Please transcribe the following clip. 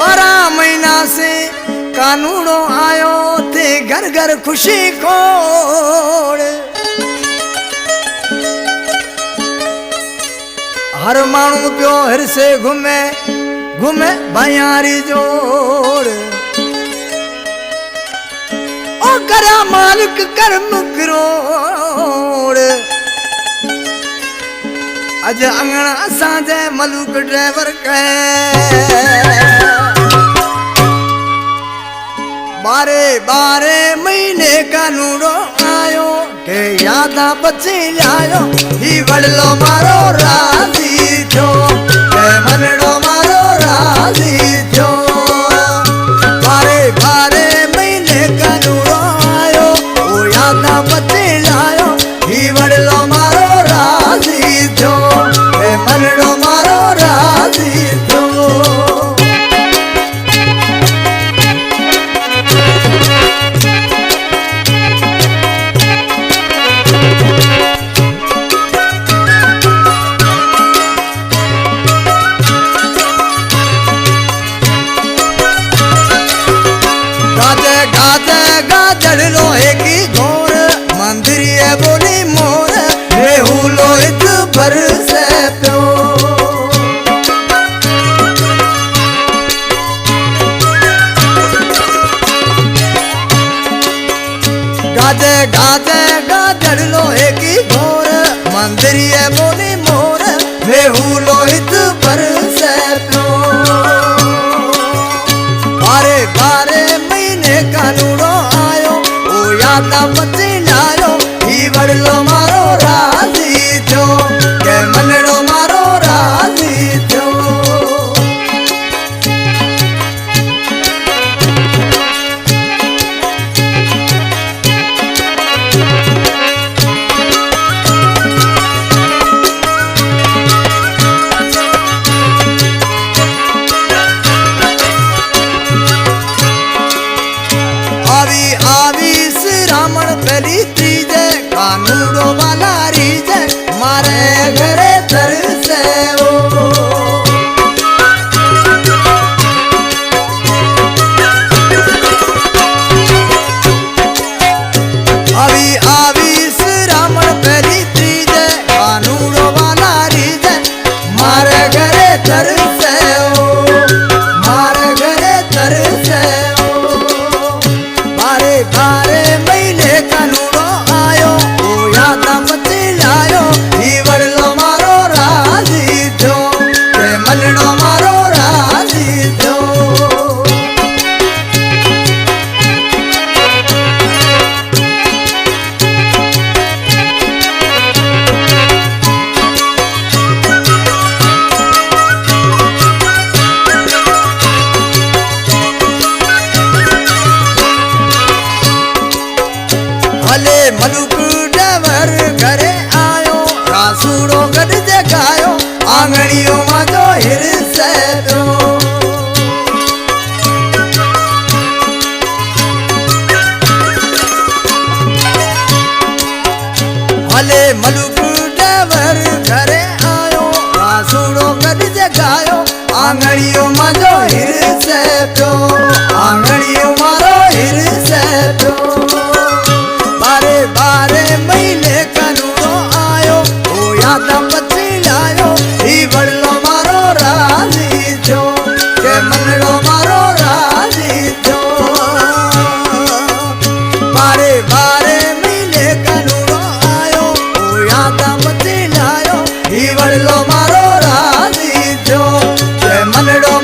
12 महीना से कानूनो आयो थे घर घर खुशी खोड़। हर मानू प्यो हर से घूमे घूमे भैयारी जोड़। ओ करा मालिक कर्म करोड़। अज अंगना असांजे मलूक ड्राइवर कहे 12 महीने कानूनो आयो के यादा बची लायो ही वडलो मारो राजी थो के मनड़ो मारो राजी थो। 12 महीने कानूनो आयो ओ यादा बची लायो ही वडलो मारो राजी थो के मनड़ो मारो राजी थो। गाजर लोहे की घोर मंदिर ये बोली मोर रेहू लोहित भर से प्यो। गाजे गाजे गाजर लोहे की घोर मंदिर ये बोली मोर रेहू लोहित भर से प्यो। 12 महीने कानूनो आयो ओ यादा बची लायो ही वडलो मारो राजी थो के मनड़ो मारो राजी थो। पहली तीजे कानूनो वाला रीजे मारे घरे दर से वो। अभी आवी श्रावण पहली तीजे कानूनो वाला रीजे मारे घरे दर से वो मारे घरे दर से वो। 12 महीने कानूनो आयो ओ यादा बची लायो ही वडलो मारो राजी थो के मनड़ो मारो राजी थो। भले मलूक ड्राइवर घरे आयो रासूड़ो गड जगायो आंगणियों में जो हिर से प्यो। भले मलूक ड्राइवर घरे आयो रासूड़ो गड जगायो आंगणियों में जो हिर से प्यो आंगणियों मारो हिर से प्यो। 12 महीने कानूनो आयो ओ यादा बची लायो ही वडलो मारो राजी थो के मनड़ो मारो राजी थो। 12 महीने कानूनो आयो ओ यादा बची लायो ही वडलो मारो राजी थो के मनड़ो